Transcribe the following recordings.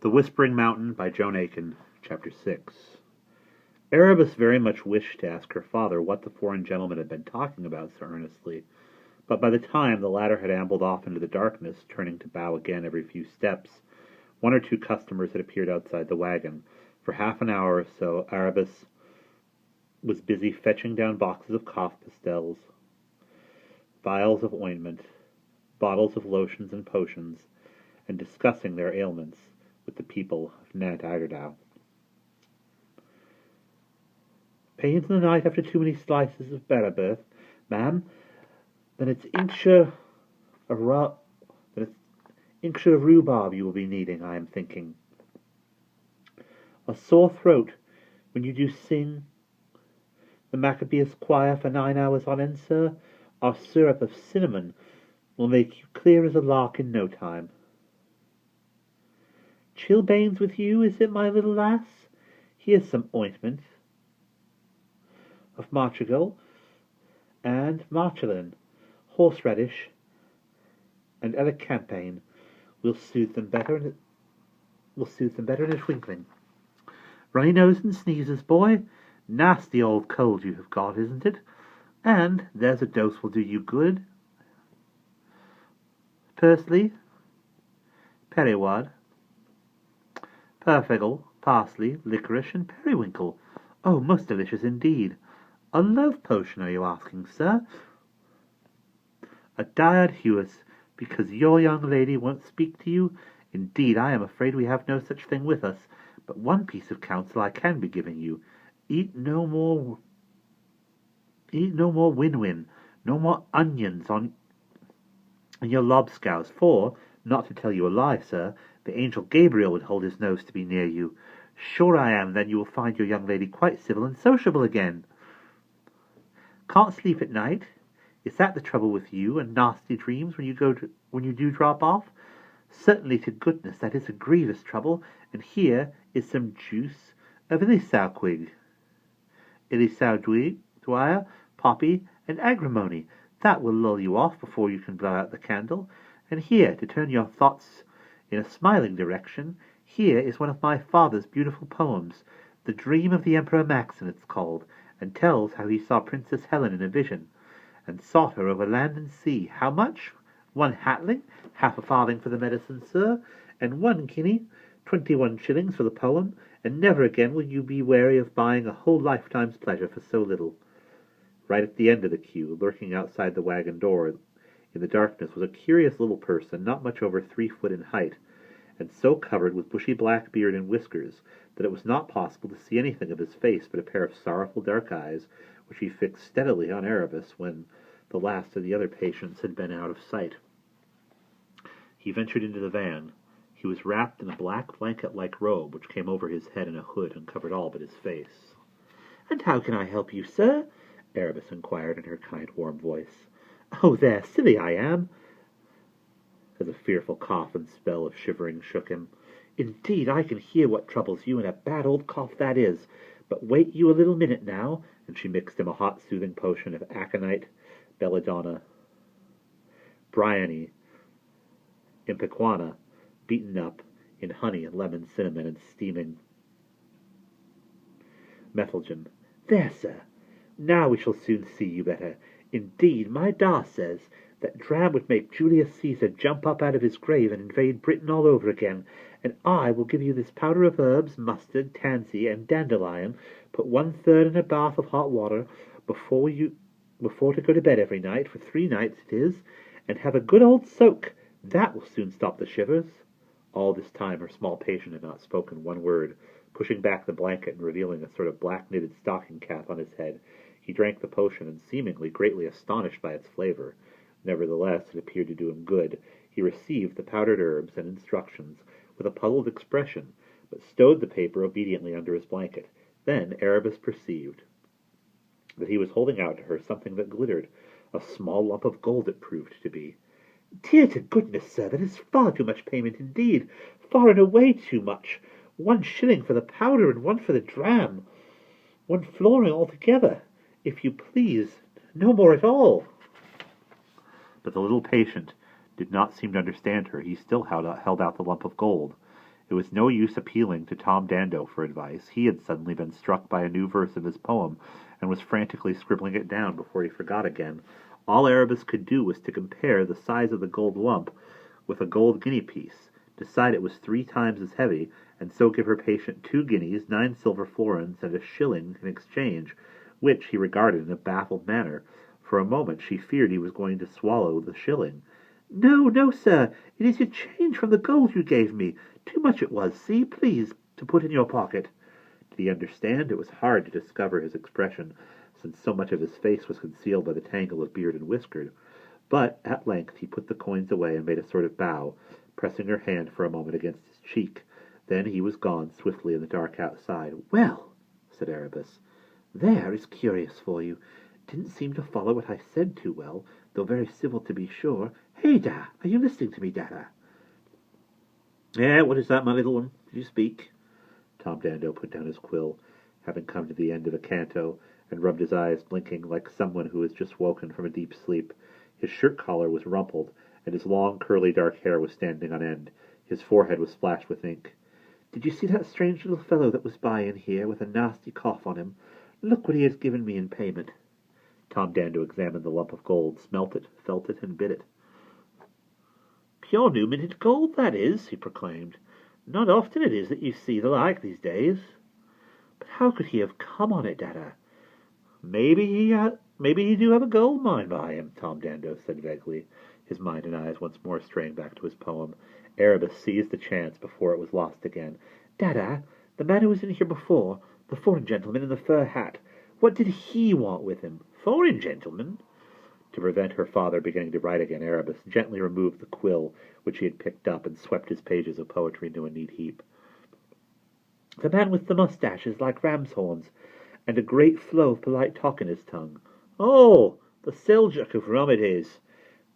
The Whispering Mountain by Joan Aiken, Chapter 6. Erebus very much wished to ask her father what the foreign gentleman had been talking about so earnestly, but by the time the latter had ambled off into the darkness, turning to bow again every few steps, one or two customers had appeared outside the wagon. For half an hour or so, Erebus was busy fetching down boxes of cough pastels, vials of ointment, bottles of lotions and potions, and discussing their ailments with the people of Nant Agardau. Pains in the night after too many slices of Barabirth, ma'am? Then it's Inkshire of rhubarb you will be needing, I am thinking. A sore throat when you do sing the Maccabeus choir for 9 hours on end, sir? Our syrup of cinnamon will make you clear as a lark in no time. Chilblains with you, is it, my little lass? Here's some ointment of marchagul and marchalin, horseradish, and elecampane will soothe them better in a twinkling. Runny nose and sneezes, boy. Nasty old cold you have got, isn't it? And there's a dose will do you good. Parsley, periwad, perfegal, parsley, licorice, and periwinkle. Oh, most delicious indeed. A love potion, are you asking, sir? A diard Hewis, because your young lady won't speak to you? Indeed, I am afraid we have no such thing with us. But one piece of counsel I can be giving you. Eat no more win-win, no more onions on your lobscouse, for, not to tell you a lie, sir, the angel Gabriel would hold his nose to be near you. Sure I am, then you will find your young lady quite civil and sociable again. Can't sleep at night? Is that the trouble with you, and nasty dreams when you do drop off? Certainly to goodness that is a grievous trouble, and here is some juice of Ilisauquig, Ilisauduire, poppy, and agrimony. That will lull you off before you can blow out the candle. And here, to turn your thoughts in a smiling direction, here is one of my father's beautiful poems. The Dream of the Emperor Maxen it's called, and tells how he saw Princess Helen in a vision, and sought her over land and sea. How much? 1 hatling, half a farthing for the medicine, sir, and 1 guinea, 21 shillings for the poem, and never again will you be wary of buying a whole lifetime's pleasure for so little. Right at the end of the queue, lurking outside the wagon door in the darkness, was a curious little person, not much over 3 foot in height, and so covered with bushy black beard and whiskers that it was not possible to see anything of his face but a pair of sorrowful dark eyes, which he fixed steadily on Erebus when the last of the other patients had been out of sight. He ventured into the van. He was wrapped in a black blanket-like robe which came over his head in a hood and covered all but his face. "And how can I help you, sir?" Erebus inquired in her kind, warm voice. "Oh, there, silly I am!" As a fearful cough and spell of shivering shook him. "Indeed, I can hear what troubles you, and a bad old cough that is. But wait you a little minute now," and she mixed him a hot soothing potion of aconite, belladonna, bryony, impequana, beaten up in honey and lemon cinnamon and steaming methalgen. "There, sir. Now we shall soon see you better. Indeed, my Da says that dram would make Julius Caesar jump up out of his grave and invade Britain all over again, and I will give you this powder of herbs, mustard, tansy, and dandelion. Put 1/3 in a bath of hot water before to go to bed every night, for 3 nights it is, and have a good old soak. That will soon stop the shivers." All this time her small patient had not spoken one word. Pushing back the blanket and revealing a sort of black knitted stocking cap on his head, he drank the potion, and seemingly greatly astonished by its flavor. Nevertheless, it appeared to do him good. He received the powdered herbs and instructions with a puzzled expression, but stowed the paper obediently under his blanket. Then Erebus perceived that he was holding out to her something that glittered. A small lump of gold it proved to be. "Dear to goodness, sir, that is far too much payment indeed. Far and away too much. 1 shilling for the powder and 1 for the dram. 1 florin altogether. If you please, no more at all." But the little patient did not seem to understand her. He still held out the lump of gold. It was no use appealing to Tom Dando for advice. He had suddenly been struck by a new verse of his poem, and was frantically scribbling it down before he forgot again. All Erebus could do was to compare the size of the gold lump with a gold guinea piece, decide it was 3 times as heavy, and so give her patient 2 guineas, 9 silver florins, and a shilling in exchange, which he regarded in a baffled manner. For a moment she feared he was going to swallow the shilling. "No, no, sir, it is your change from the gold you gave me. Too much it was, see, please, to put in your pocket." Did he understand? It was hard to discover his expression, since so much of his face was concealed by the tangle of beard and whisker. But at length he put the coins away and made a sort of bow, pressing her hand for a moment against his cheek. Then he was gone swiftly in the dark outside. "Well," said Erebus, "there is curious for you. Didn't seem to follow what I said too well, though very civil to be sure. Hey, Da, are you listening to me, Dada?" "Yeah, what is that, my little one? Did you speak?" Tom Dando put down his quill, having come to the end of a canto, and rubbed his eyes, blinking like someone who has just woken from a deep sleep. His shirt collar was rumpled, and his long, curly, dark hair was standing on end. His forehead was splashed with ink. "Did you see that strange little fellow that was by in here, with a nasty cough on him? Look what he has given me in payment." Tom Dando examined the lump of gold, smelt it, felt it, and bit it. "Pure new minted gold, that is," he proclaimed. "Not often it is that you see the like these days. But how could he have come on it, Dada?" Maybe he do have a gold mine by him," Tom Dando said vaguely, his mind and eyes once more straying back to his poem. Erebus seized the chance before it was lost again. "Dada, the man who was in here before, the foreign gentleman in the fur hat, what did he want with him?" "Foreign gentleman?" To prevent her father beginning to write again, Erebus gently removed the quill which he had picked up, and swept his pages of poetry into a neat heap. "The man with the moustaches like ram's horns, and a great flow of polite talk in his tongue." "Oh, the Seljuk of Rum it is.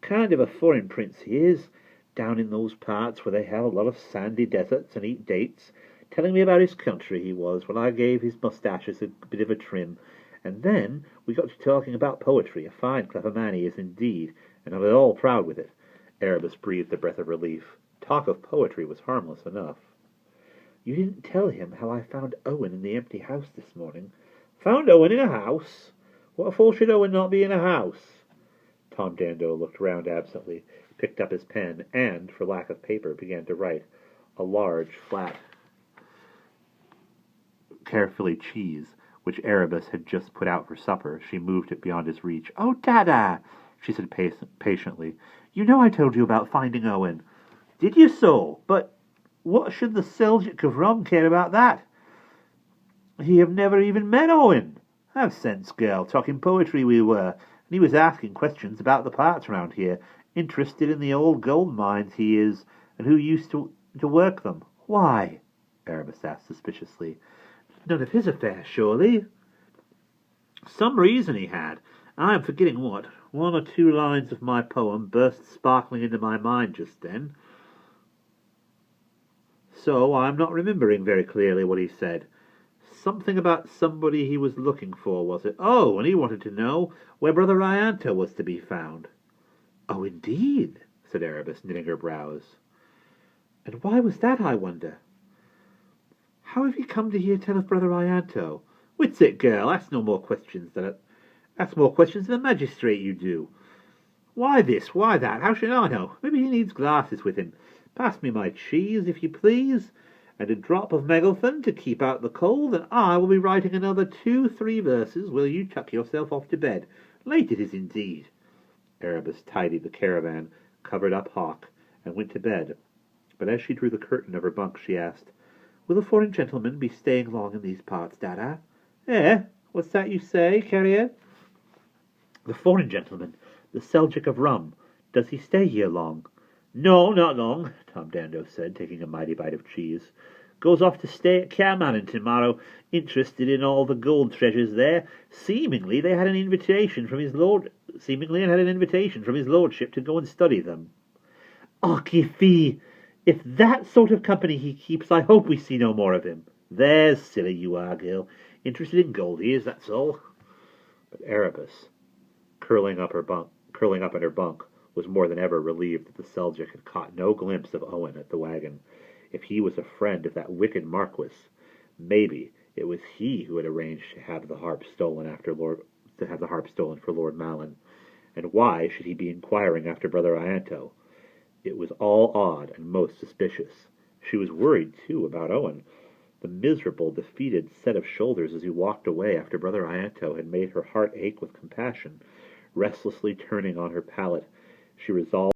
Kind of a foreign prince he is, down in those parts where they have a lot of sandy deserts and eat dates. Telling me about his country he was, when I gave his moustaches a bit of a trim. And then we got to talking about poetry. A fine, clever man he is indeed, and not at all proud with it." Erebus breathed a breath of relief. Talk of poetry was harmless enough. "You didn't tell him how I found Owen in the empty house this morning." "Found Owen in a house? What for should Owen not be in a house?" Tom Dando looked round absently, picked up his pen, and, for lack of paper, began to write. A large, flat, carefully cheese, which Erebus had just put out for supper. She moved it beyond his reach. "Oh, Dada," she said patiently, "you know I told you about finding Owen." "Did you so? But what should the Seljuk of Rum care about that? He have never even met Owen. Have sense, girl. Talking poetry we were, and he was asking questions about the parts round here. Interested in the old gold mines he is, and who used to work them." "Why?" Erebus asked suspiciously. "None of his affair, surely?" "Some reason he had. I am forgetting what. 1 or 2 lines of my poem burst sparkling into my mind just then, so I am not remembering very clearly what he said. Something about somebody he was looking for, was it? Oh, and he wanted to know where Brother Ianto was to be found." "Oh, indeed," said Erebus, knitting her brows. "And why was that, I wonder? How have you come to hear tell of Brother Ianto?" "What's it, girl? Ask more questions than a magistrate, you do. Why this, why that? How should I know? Maybe he needs glasses with him. Pass me my cheese, if you please, and a drop of Megalthon to keep out the cold, and I will be writing another 2-3 verses while you tuck yourself off to bed. Late it is indeed." Erebus tidied the caravan, covered up Hawk, and went to bed. But as she drew the curtain of her bunk, she asked, "Will the foreign gentleman be staying long in these parts, Dada?" "Eh? What's that you say, carrier?" "The foreign gentleman, the Seljuk of Rum. Does he stay here long?" "No, not long," Tom Dando said, taking a mighty bite of cheese. "Goes off to stay at Carmarthen tomorrow, interested in all the gold treasures there. Seemingly had an invitation from his lordship to go and study them." "Och, fie! If that sort of company he keeps, I hope we see no more of him." "There's silly you are, girl. Interested in gold he is, that's all." But Erebus, curling up in her bunk, was more than ever relieved that the Seljuk had caught no glimpse of Owen at the wagon. If he was a friend of that wicked Marquis, maybe it was he who had arranged to have the harp stolen for Lord Malin. And why should he be inquiring after Brother Ianto? It was all odd and most suspicious. She was worried, too, about Owen. The miserable, defeated set of shoulders as he walked away after Brother Ianto had made her heart ache with compassion. Restlessly turning on her pallet, she resolved